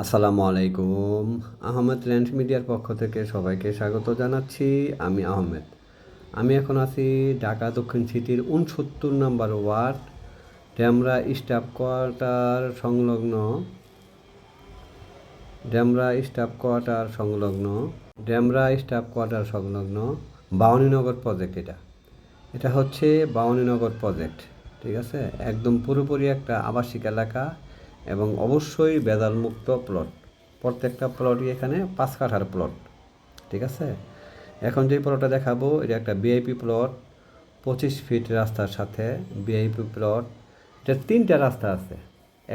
আসসালামু আলাইকুম। আহমেদ ল্যান্ড মিডিয়ার পক্ষ থেকে সবাইকে স্বাগত জানাচ্ছি। আমি আহমেদ। আমি এখন আছি ঢাকা দক্ষিণ সিটির ৬৯ নম্বর ওয়ার্ড, ডেমরা স্টাফ কোয়ার্টার সংলগ্ন ডেমরা স্টাফ কোয়ার্টার সংলগ্ন ডেমরা স্টাফ কোয়ার্টার সংলগ্ন বাউনীনগর প্রজেক্ট। এটা হচ্ছে বাউনীনগর প্রজেক্ট। ঠিক আছে, একদম পুরোপুরি একটা আবাসিক এলাকা এবং অবশ্যই বেদালমুক্ত প্লট। প্রত্যেকটা প্লটই এখানে ৫ কাঠার প্লট। ঠিক আছে, এখন যে প্লটটা দেখাবো এটা একটা ভিআইপি প্লট, ২৫ ফিট রাস্তার সাথে ভিআইপি প্লট। এটা ৩টা রাস্তা আছে,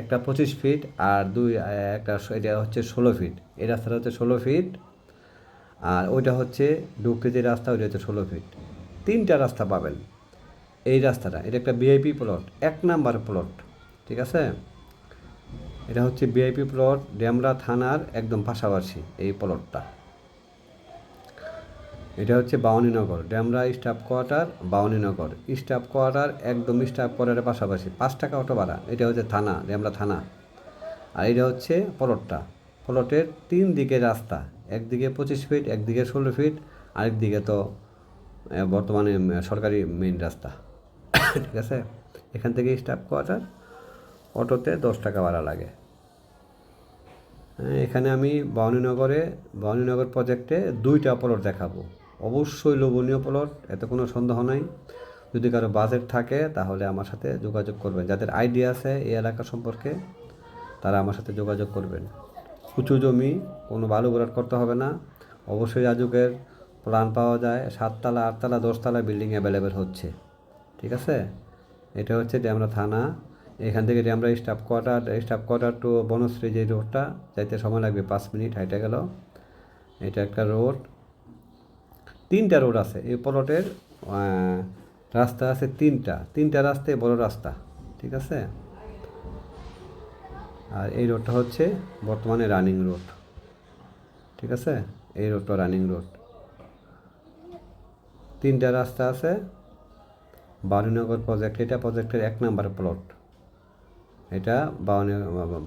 একটা ২৫ ফিট আর একটা এটা হচ্ছে ১৬ ফিট। এই রাস্তাটা হচ্ছে ১৬ ফিট, আর ওইটা হচ্ছে ঢুকতে যে রাস্তা ওইটা হচ্ছে ১৬ ফিট। 3টা রাস্তা পাবেন। এই রাস্তাটা এটা একটা ভিআইপি প্লট, ১ নাম্বার প্লট। ঠিক আছে, এটা হচ্ছে ভিআইপি প্লট, ডেমরা থানার একদম পাশাপাশি এই প্লটটা। এটা হচ্ছে Bauninagar, Demra staff quarter, Bauninagar staff quarter, একদম স্টাফ কোয়ার্টারের পাশাপাশি। ৫ টাকা অটো ভাড়া। এটা হচ্ছে থানা, ডেমরা থানা। আর এটা হচ্ছে প্লটটা। প্লটের 3 দিকে রাস্তা, একদিকে ২৫ ফিট, একদিকে ১৬ ফিট, আরেকদিকে তো বর্তমানে সরকারি মেইন রাস্তা। ঠিক আছে, এখান থেকে স্টাফ কোয়ার্টার অটোতে ১০ টাকা ভাড়া লাগে। এখানে আমি বাউনীনগর প্রজেক্টে 2টা প্লট দেখাবো। অবশ্যই লোভনীয় প্লট, এতে কোনো সন্দেহ নাই। যদি কারো বাজেট থাকে তাহলে আমার সাথে যোগাযোগ করবেন। যাদের আইডিয়া আছে এই এলাকা সম্পর্কে তারা আমার সাথে যোগাযোগ করবেন। উঁচু জমি, কোনো বালু ভরাট করতে হবে না। অবশ্যই রাজুকের প্ল্যান পাওয়া যায়। 7 তলা, 8 তলা, 10 তলা বিল্ডিং অ্যাভেলেবেল হচ্ছে। ঠিক আছে, এটা হচ্ছে ডেমরা থানা। এখান থেকে Demra staff quarter to Banasree যে রোডটা যাইতে সময় লাগবে 5 মিনিট হাইটে গেল। এটা একটা রোড, 3টা রোড আছে এই প্লটের। রাস্তা আছে 3টা রাস্তায় বড় রাস্তা। ঠিক আছে, আর এই রোডটা হচ্ছে বর্তমানে রানিং রোড। ঠিক আছে, এই রোডটা রানিং রোড। 3টা রাস্তা আছে। বাউনীনগর প্রজেক্ট, এটা প্রজেক্টের 1 নাম্বার প্লট। এটা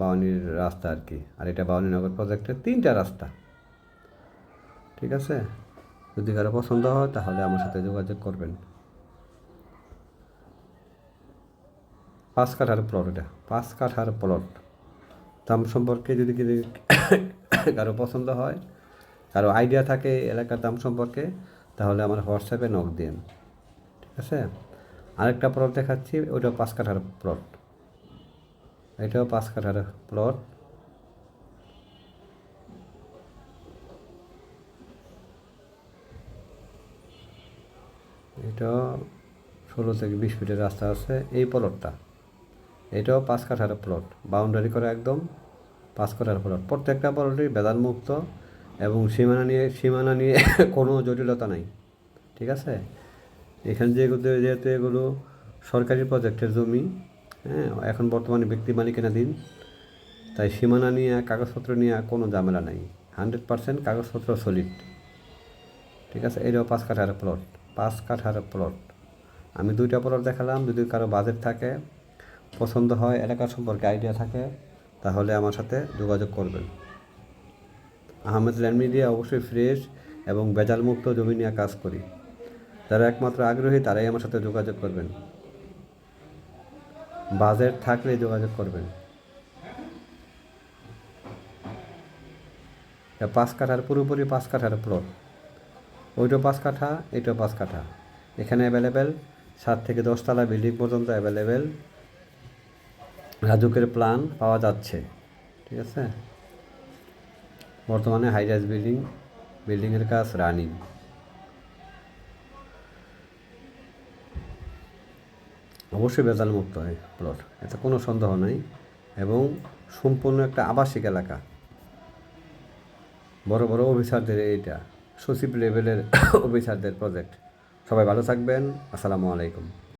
বাউনির রাস্তা আর কি। আর এটা বাউনীনগর প্রজেক্টের 3টা রাস্তা। ঠিক আছে, যদি কারো পছন্দ হয় তাহলে আমার সাথে যোগাযোগ করবেন। ৫ কাঠার প্লট, এটা ৫ কাঠার প্লট। দাম সম্পর্কে যদি কারো পছন্দ হয়, কারো আইডিয়া থাকে এলাকার দাম সম্পর্কে, তাহলে আমার হোয়াটসঅ্যাপে নক দিন। ঠিক আছে, আরেকটা প্লট দেখাচ্ছি, ওইটাও ৫ কাঠার প্লট। এটাও 5 কাঠার প্লট। এটাও 16 থেকে 20 ফিটের রাস্তা আছে এই প্লটটা। এটাও ৫ কাঠার প্লট, বাউন্ডারি করা একদম 5 কাঠার প্লট। প্রত্যেকটা প্লটই বেদালমুক্ত এবং সীমানা নিয়ে কোনো জটিলতা নাই। ঠিক আছে, এখানে যেহেতু এগুলো সরকারি প্রজেক্টের জমি, এখন বর্তমানে ব্যক্তি মালিকানাধীন, তাই সীমানা নিয়ে কাগজপত্র নিয়ে কোনো ঝামেলা নাই। 100% কাগজপত্র সলিড। ঠিক আছে, এটাও 5 কাঠার প্লট, 5 কাঠার প্লট। আমি 2টা প্লট দেখালাম। যদি কারো বাজেট থাকে, পছন্দ হয়, এলাকা সম্পর্কে আইডিয়া থাকে, তাহলে আমার সাথে যোগাযোগ করবেন। আহমেদ ল্যান্ড মিডিয়া অবশ্যই ফ্রেশ এবং ভেজালমুক্ত জমি নিয়ে কাজ করি। যারা একমাত্র আগ্রহী তারাই আমার সাথে যোগাযোগ করবেন। বাজেট থাকলে যোগাযোগ করবেন। 5 কাঠার, পুরোপুরি 5 কাঠার প্লট। ওইটাও 5 কাঠা, এটাও 5 কাঠা। এখানে অ্যাভেলেবেল 7 থেকে 10 তলা বিল্ডিং পর্যন্ত অ্যাভেলেবেল। রাজুকের প্ল্যান পাওয়া যাচ্ছে। ঠিক আছে, বর্তমানে হাইরাইজ বিল্ডিংয়ের কাজ রানিং। অবশ্যই ভেজালমুক্ত হয় প্লট, এতে কোনো সন্দেহ নাই। এবং সম্পূর্ণ একটা আবাসিক এলাকা। বড় বড় অফিসারদের এইটা, সচিব লেভেলের অফিসারদের প্রজেক্ট। সবাই ভালো থাকবেন। আসসালামু আলাইকুম।